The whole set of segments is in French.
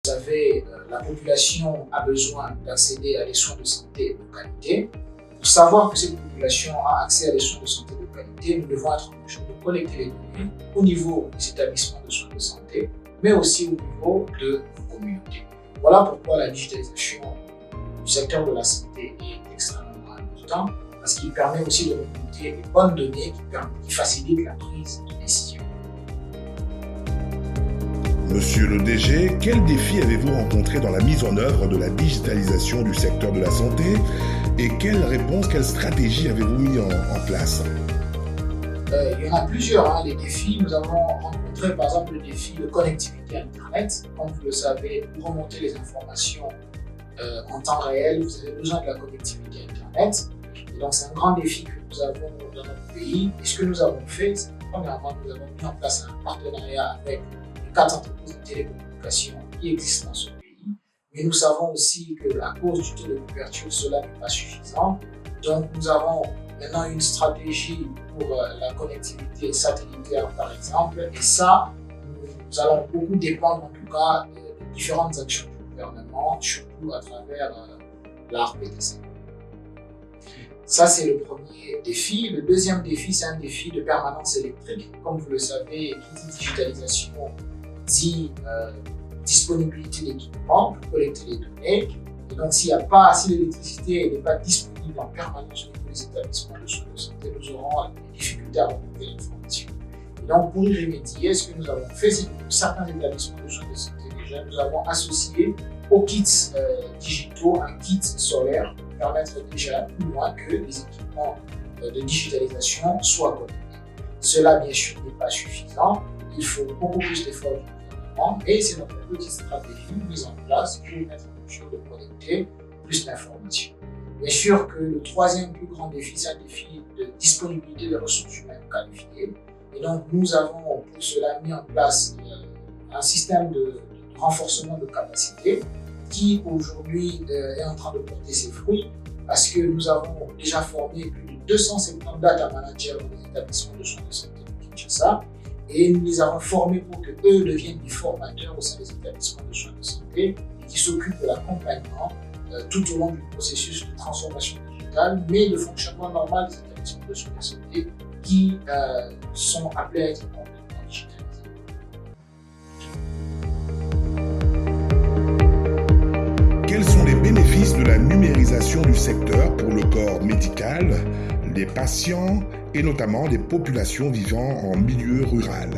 vous savez, la population a besoin d'accéder à des soins de santé de qualité. Pour savoir que cette population a accès à des soins de santé de qualité, nous devons être en mesure de collecter les données au niveau des établissements de soins de santé, mais aussi au niveau de nos communautés. Voilà pourquoi la digitalisation du secteur de la santé est extrêmement importante, parce qu'il permet aussi de remonter les bonnes données qui facilitent la prise de décision. Monsieur le DG, quels défis avez-vous rencontrés dans la mise en œuvre de la digitalisation du secteur de la santé et quelles réponses, quelles stratégies avez-vous mis en place? Il y en a plusieurs, les défis. Nous avons rencontré par exemple le défi de connectivité Internet. Comme vous le savez, pour remonter les informations en temps réel, vous avez besoin de la connectivité Internet. Et donc c'est un grand défi que nous avons dans notre pays. Et ce que nous avons fait, c'est que premièrement, nous avons mis en place un partenariat avec les 4 entreprises de télécommunications qui existent dans ce pays. Mais nous savons aussi qu'à cause du taux de couverture, cela n'est pas suffisant. Donc nous avons maintenant une stratégie pour la connectivité satellitaire par exemple. Et ça, nous allons beaucoup dépendre en tout cas des différentes actions du gouvernement, surtout à travers la RPTC. Ça, c'est le premier défi. Le deuxième défi, c'est un défi de permanence électrique. Comme vous le savez, qui dit digitalisation dit disponibilité d'équipements pour collecter les données. Et donc, si l'électricité n'est pas disponible en permanence au niveau des établissements de soins de santé, nous aurons des difficultés à remonter l'information. Et donc, pour y remédier, ce que nous avons fait, c'est que pour certains établissements de soins de santé déjà, nous avons associé aux kits digitaux un kit solaire pour permettre déjà plus loin que les équipements de digitalisation soient connectés. Cela, bien sûr, n'est pas suffisant. Il faut beaucoup plus d'efforts du gouvernement, et c'est notre petite stratégie mise en place pour mettre en mesure de collecter plus d'informations. Bien sûr que le troisième plus grand défi, c'est un défi de disponibilité des ressources humaines qualifiées. Et donc, nous avons pour cela mis en place un système de renforcement de capacité qui aujourd'hui est en train de porter ses fruits parce que nous avons déjà formé plus de 270 data managers dans les établissements de soins de santé de Kinshasa et nous les avons formés pour qu'eux deviennent des formateurs au sein des établissements de soins de santé et qui s'occupent de l'accompagnement tout au long du processus de transformation digitale, mais le fonctionnement normal des établissements de soins de santé qui sont appelés à être complètement digitalisés. Quels sont les bénéfices de la numérisation du secteur pour le corps médical, les patients et notamment les populations vivant en milieu rural?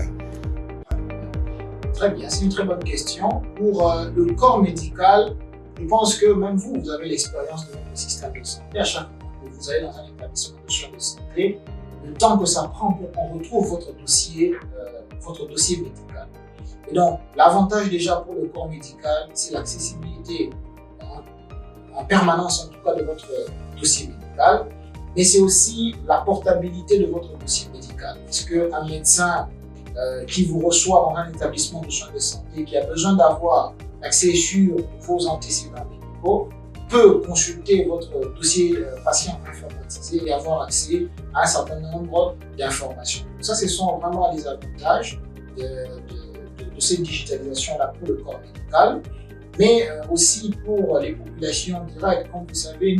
Très bien, c'est une très bonne question. Pour le corps médical, je pense que même vous avez l'expérience de notre système de santé. À chaque fois que vous allez dans un établissement de soins de santé, le temps que ça prend pour qu'on retrouve votre dossier médical. Et donc, l'avantage déjà pour le corps médical, c'est l'accessibilité en permanence, en tout cas, de votre dossier médical, mais c'est aussi la portabilité de votre dossier médical. Parce qu'un médecin qui vous reçoit dans un établissement de soins de santé, qui a besoin d'avoir accès sur vos antécédents médicaux, peut consulter votre dossier patient informatisé et avoir accès à un certain nombre d'informations. Ça, ce sont vraiment les avantages de cette digitalisation-là pour le corps médical, mais aussi pour les populations directes. Comme vous savez,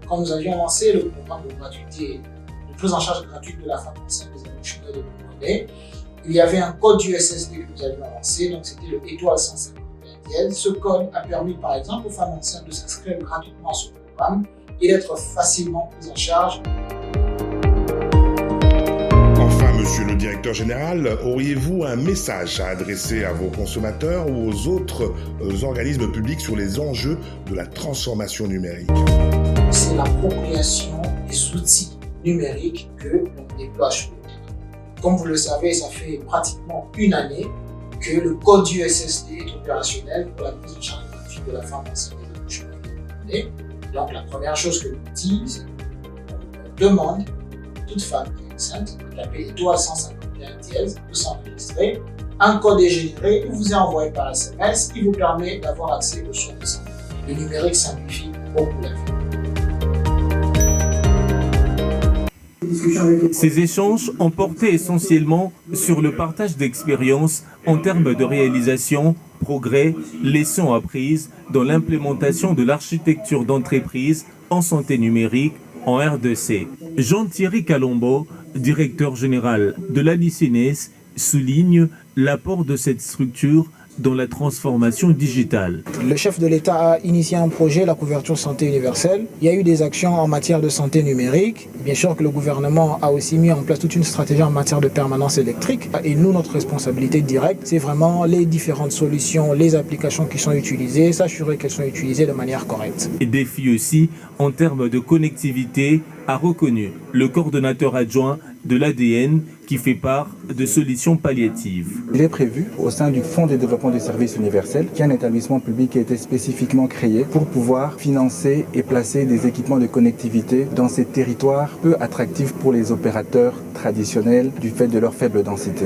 quand nous avions lancé le programme de gratuité, de prise en charge gratuite de la femme enceinte des accouchements de nouveau-nés, il y avait un code USSD que nous avions lancé, donc c'était le étoile 151 dièse. Ce code a permis par exemple aux femmes enceintes de s'inscrire gratuitement à ce programme et d'être facilement prises en charge. Enfin, monsieur le directeur général, auriez-vous un message à adresser à vos consommateurs ou aux autres organismes publics sur les enjeux de la transformation numérique? C'est l'appropriation des outils numériques que l'on déploie sur le terrain. Comme vous le savez, ça fait pratiquement une année que le code USSD est opérationnel pour la prise en charge gratuite de la femme enceinte des accouchements de nouveau-nés. Donc la première chose que l'on dit, c'est qu'on demande à toute femme qui est enceinte de taper étoile 151 dièse, de s'enregistrer. Un code est généré et vous est envoyé par SMS qui vous permet d'avoir accès aux soins de santé. Le numérique simplifie beaucoup la vie. Ces échanges ont porté essentiellement sur le partage d'expériences en termes de réalisation progrès, leçons apprises dans l'implémentation de l'architecture d'entreprise en santé numérique en RDC. Jean-Thierry Calombo, directeur général de l'ANICINES, souligne l'apport de cette structure dans la transformation digitale. Le chef de l'État a initié un projet, la couverture santé universelle. Il y a eu des actions en matière de santé numérique. Bien sûr que le gouvernement a aussi mis en place toute une stratégie en matière de permanence électrique. Et nous, notre responsabilité directe, c'est vraiment les différentes solutions, les applications qui sont utilisées, s'assurer qu'elles sont utilisées de manière correcte. Et défi aussi en termes de connectivité, a reconnu le coordonnateur adjoint de l'ADN qui fait part de solutions palliatives. Il est prévu au sein du Fonds de développement du service universel qu'il y a un établissement public qui a été spécifiquement créé pour pouvoir financer et placer des équipements de connectivité dans ces territoires peu attractifs pour les opérateurs traditionnels du fait de leur faible densité.